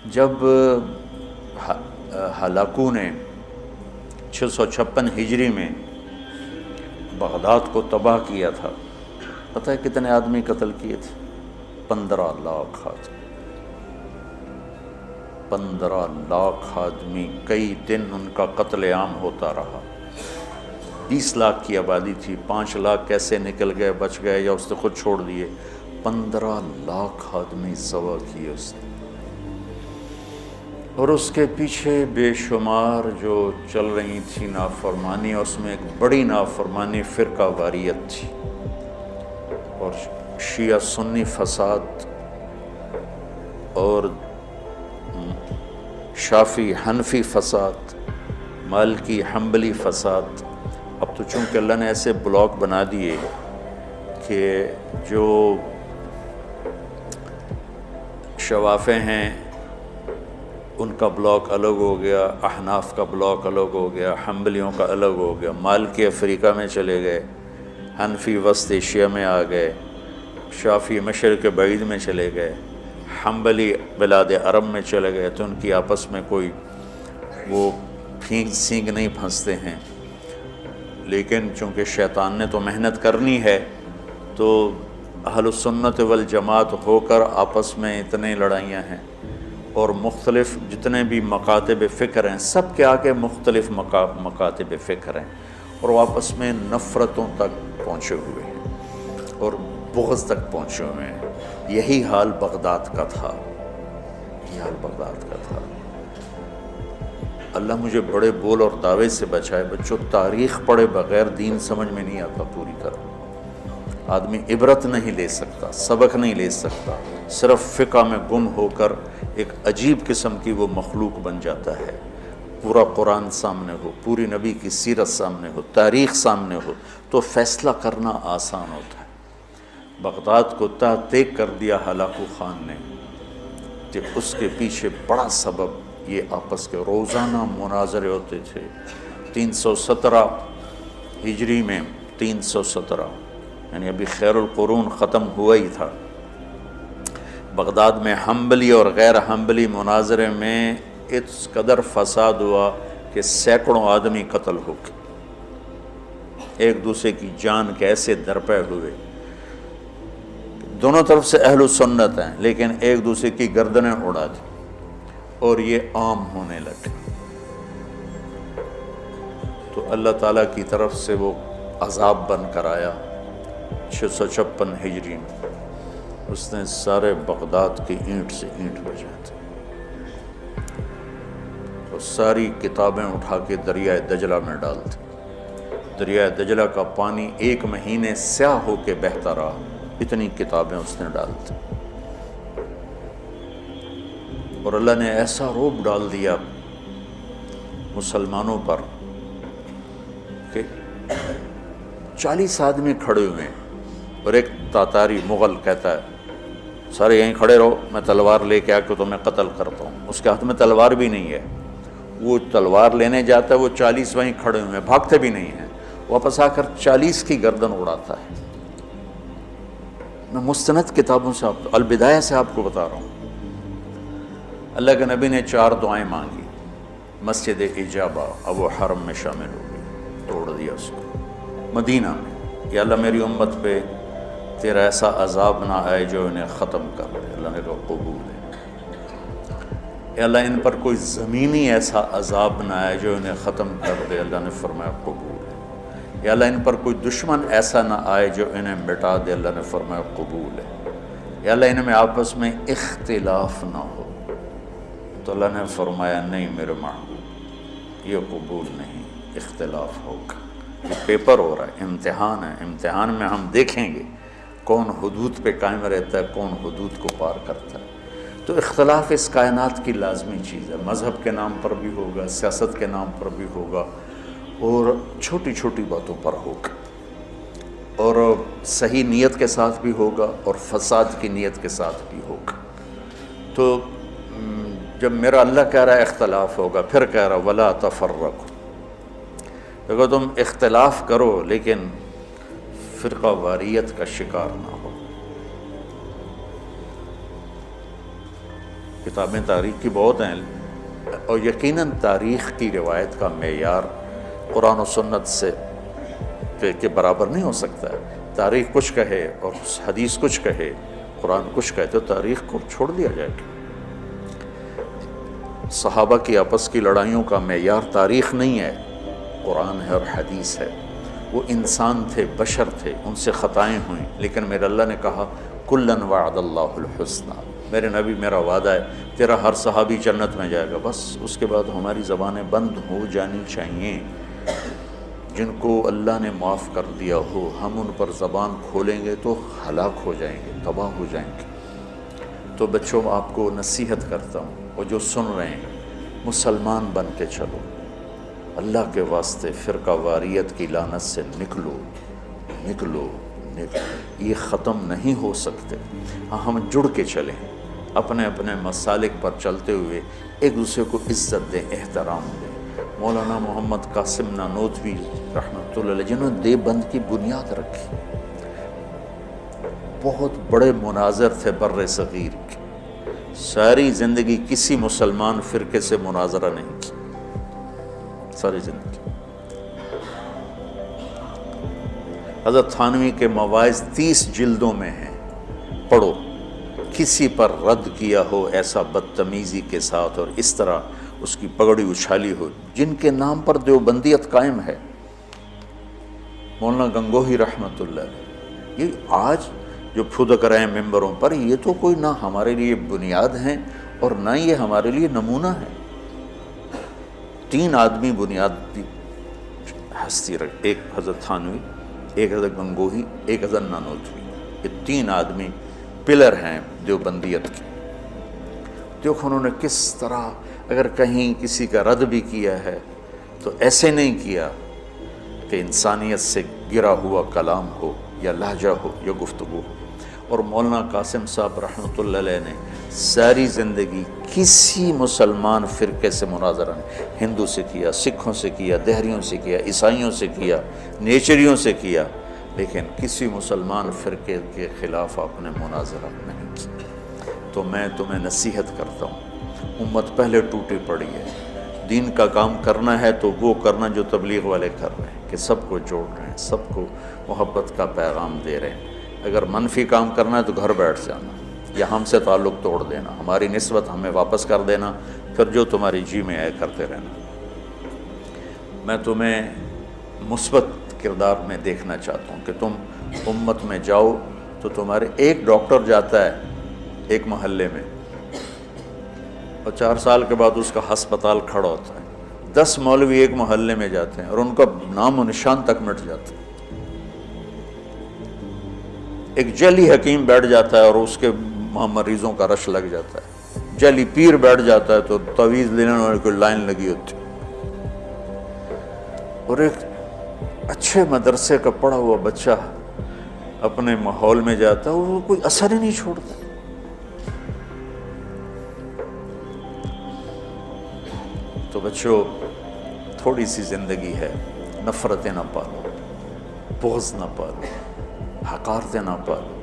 جب ہلاکو نے 656 ہجری میں بغداد کو تباہ کیا تھا، پتہ ہے کتنے آدمی قتل کیے تھے؟ 15 لاکھ آدمی، 15 لاکھ آدمی، کئی دن ان کا قتل عام ہوتا رہا۔ 20 لاکھ کی آبادی تھی، 5 لاکھ کیسے نکل گئے، بچ گئے یا اس نے خود چھوڑ دیے، 15 لاکھ آدمی ذبح کیے اس نے۔ اور اس کے پیچھے بے شمار جو چل رہی تھی نافرمانی، اس میں ایک بڑی نافرمانی فرقہ واریت تھی، اور شیعہ سنی فساد اور شافعی حنفی فساد، مالکی حنبلی فساد۔ اب تو چونکہ اللہ نے ایسے بلاک بنا دیے کہ جو شوافع ہیں ان کا بلاک الگ ہو گیا، احناف کا بلاک الگ ہو گیا، حنبلیوں کا الگ ہو گیا، مالکی افریقہ میں چلے گئے، حنفی وسط ایشیا میں آ گئے، شافعی مشرق بعید میں چلے گئے، حنبلی بلاد عرب میں چلے گئے، تو ان کی آپس میں کوئی وہ پھینک سینگ نہیں پھنستے ہیں۔ لیکن چونکہ شیطان نے تو محنت کرنی ہے، تو اہل السنت والجماعت ہو کر آپس میں اتنے لڑائیاں ہیں، اور مختلف جتنے بھی مکاتب فکر ہیں سب کے آگے مختلف مکاتب فکر ہیں، اور وہ آپس میں نفرتوں تک پہنچے ہوئے ہیں اور بغض تک پہنچے ہوئے ہیں۔ یہی حال بغداد کا تھا، یہی حال بغداد کا تھا۔ اللہ مجھے بڑے بول اور دعوے سے بچائے۔ بچوں، تاریخ پڑھے بغیر دین سمجھ میں نہیں آتا پوری طرح۔ آدمی عبرت نہیں لے سکتا، سبق نہیں لے سکتا، صرف فقہ میں گم ہو کر ایک عجیب قسم کی وہ مخلوق بن جاتا ہے۔ پورا قرآن سامنے ہو، پوری نبی کی سیرت سامنے ہو، تاریخ سامنے ہو، تو فیصلہ کرنا آسان ہوتا ہے۔ بغداد کو تحت کر دیا ہلاکو خان نے، کہ اس کے پیچھے بڑا سبب یہ آپس کے روزانہ مناظرے ہوتے تھے۔ 317 ہجری میں 317 یعنی ابھی خیر القرون ختم ہوا ہی تھا، بغداد میں حنبلی اور غیر حنبلی مناظرے میں اس قدر فساد ہوا کہ سینکڑوں آدمی قتل ہو گئے، ایک دوسرے کی جان کے ایسے درپے ہوئے۔ دونوں طرف سے اہل سنت ہیں، لیکن ایک دوسرے کی گردنیں اڑا دی، اور یہ عام ہونے لگے۔ تو اللہ تعالیٰ کی طرف سے وہ عذاب بن کر آیا 656 ہجری میں۔ اس نے سارے بغداد کی اینٹ سے اینٹ بجا دی، اور ساری کتابیں اٹھا کے دریائے دجلہ میں ڈال دی۔ دریائے دجلہ کا پانی 1 مہینے سیاہ ہو کے بہتا رہا، اتنی کتابیں اس نے ڈال دی۔ اور اللہ نے ایسا رعب ڈال دیا مسلمانوں پر کہ 40 آدمی کھڑے ہوئے ہیں، اور ایک تاتاری مغل کہتا ہے سارے یہیں کھڑے رہو، میں تلوار لے کے آ کے تمہیں قتل کرتا ہوں۔ اس کے ہاتھ میں تلوار بھی نہیں ہے، وہ تلوار لینے جاتا ہے، وہ 40 وہیں کھڑے ہوئے ہیں، بھاگتے بھی نہیں ہیں، واپس آ کر 40 کی گردن اڑاتا ہے۔ میں مستند کتابوں سے البدایہ سے آپ کو بتا رہا ہوں۔ اللہ کے نبی نے 4 دعائیں مانگی، مسجد اجابہ، اب وہ حرم میں شامل ہو گئی، توڑ دیا اس کو۔ مدینہ میں، یا اللہ میری امت پہ تیرا ایسا عذاب نہ آئے جو انہیں ختم کر دے۔ اللہ نے کہا قبول ہے۔ یا اللہ ان پر کوئی زمینی ایسا عذاب نہ آئے جو انہیں ختم کر دے۔ اللہ نے فرمایا قبول ہے۔ یا اللہ ان پر کوئی دشمن ایسا نہ آئے جو انہیں مٹا دے۔ اللہ نے فرمایا قبول ہے۔ یا اللہ ان میں آپس میں اختلاف نہ ہو۔ تو اللہ نے فرمایا نہیں میرے محبوب، یہ قبول نہیں، اختلاف ہوگا۔ یہ پیپر ہو رہا ہے، امتحان ہے، امتحان میں ہم دیکھیں گے کون حدود پہ قائم رہتا ہے، کون حدود کو پار کرتا ہے۔ تو اختلاف اس کائنات کی لازمی چیز ہے، مذہب کے نام پر بھی ہوگا، سیاست کے نام پر بھی ہوگا، اور چھوٹی چھوٹی باتوں پر ہوگا، اور صحیح نیت کے ساتھ بھی ہوگا اور فساد کی نیت کے ساتھ بھی ہوگا۔ تو جب میرا اللہ کہہ رہا ہے اختلاف ہوگا، پھر کہہ رہا ولا تفرقوا، اگر تم اختلاف کرو لیکن فرقہ واریت کا شکار نہ ہو۔ کتابیں تاریخ کی بہت ہیں، اور یقیناً تاریخ کی روایت کا معیار قرآن و سنت سے کے برابر نہیں ہو سکتا ہے۔ تاریخ کچھ کہے اور حدیث کچھ کہے، قرآن کچھ کہے، تو تاریخ کو چھوڑ دیا جائے گا۔ صحابہ کی آپس کی لڑائیوں کا معیار تاریخ نہیں ہے، قرآن ہے اور حدیث ہے۔ وہ انسان تھے، بشر تھے، ان سے خطائیں ہوئیں، لیکن میرے اللہ نے کہا کُلًّا وعد اللہ الحسنى، میرے نبی میرا وعدہ ہے تیرا ہر صحابی جنت میں جائے گا۔ بس اس کے بعد ہماری زبانیں بند ہو جانی چاہیے۔ جن کو اللہ نے معاف کر دیا ہو، ہم ان پر زبان کھولیں گے تو ہلاک ہو جائیں گے، تباہ ہو جائیں گے۔ تو بچوں، آپ کو نصیحت کرتا ہوں، اور جو سن رہے ہیں، مسلمان بن کے چلو، اللہ کے واسطے فرقہ واریت کی لعنت سے نکلو نکلو نکلو، یہ ختم نہیں ہو سکتے۔ ہاں، ہم جڑ کے چلیں، اپنے اپنے مسالک پر چلتے ہوئے ایک دوسرے کو عزت دیں، احترام دیں۔ مولانا محمد قاسم نانوتوی رحمۃ اللہ علیہ، جنہوں نے دیوبند کی بنیاد رکھی، بہت بڑے مناظر تھے بر صغیر کے، ساری زندگی کسی مسلمان فرقے سے مناظرہ نہیں کی، ساری زندگی۔ حضرت تھانوی کے مواعظ 30 جلدوں میں ہیں، پڑھو۔ کسی پر رد کیا ہو ایسا بدتمیزی کے ساتھ اور اس طرح اس کی پگڑی اچھالی ہو، جن کے نام پر دیوبندیت قائم ہے، مولانا گنگوہی رحمۃ اللہ علیہ، یہ آج جو پھدک رہے ہیں ممبروں پر، یہ تو کوئی نہ ہمارے لیے بنیاد ہیں اور نہ یہ ہمارے لیے نمونہ ہے۔ 3 آدمی بنیادی ہستی رکھ، ایک حضرت تھانوی، ایک حضرت گنگوہی، ایک حضرت نانوتوی، یہ 3 آدمی پلر ہیں دیوبندیت کے۔ دیکھو انہوں نے کس طرح، اگر کہیں کسی کا رد بھی کیا ہے تو ایسے نہیں کیا کہ انسانیت سے گرا ہوا کلام ہو یا لہجہ ہو یا گفتگو ہو۔ اور مولانا قاسم صاحب رحمۃ اللہ علیہ نے ساری زندگی کسی مسلمان فرقے سے مناظرہ نہیں، ہندو سے کیا، سکھوں سے کیا، دہریوں سے کیا، عیسائیوں سے کیا، نیچریوں سے کیا، لیکن کسی مسلمان فرقے کے خلاف آپ نے مناظرہ نہیں کی۔ تو میں تمہیں نصیحت کرتا ہوں، امت پہلے ٹوٹی پڑی ہے، دین کا کام کرنا ہے تو وہ کرنا جو تبلیغ والے کر رہے ہیں، کہ سب کو جوڑ رہے ہیں، سب کو محبت کا پیغام دے رہے ہیں۔ اگر منفی کام کرنا ہے تو گھر بیٹھ جانا، یا ہم سے تعلق توڑ دینا، ہماری نسبت ہمیں واپس کر دینا، پھر جو تمہاری جی میں آئے کرتے رہنا۔ میں تمہیں مثبت کردار میں دیکھنا چاہتا ہوں کہ تم امت میں جاؤ تو تمہارے ایک ڈاکٹر جاتا ہے ایک محلے میں، اور 4 سال کے بعد اس کا ہسپتال کھڑا ہوتا ہے، 10 مولوی ایک محلے میں جاتے ہیں اور ان کا نام و نشان تک مٹ جاتا ہے۔ ایک جعلی حکیم بیٹھ جاتا ہے اور اس کے مریضوں کا رش لگ جاتا ہے، جعلی پیر بیٹھ جاتا ہے تو تعویذ لینے والے کو لائن لگی ہوتی ہے، اور ایک اچھے مدرسے کا پڑھا ہوا بچہ اپنے ماحول میں جاتا ہے، وہ کوئی اثر ہی نہیں چھوڑتا۔ تو بچوں، تھوڑی سی زندگی ہے، نفرتیں نہ پالو، بغض نہ پالو، حقارتیں نہ پالو،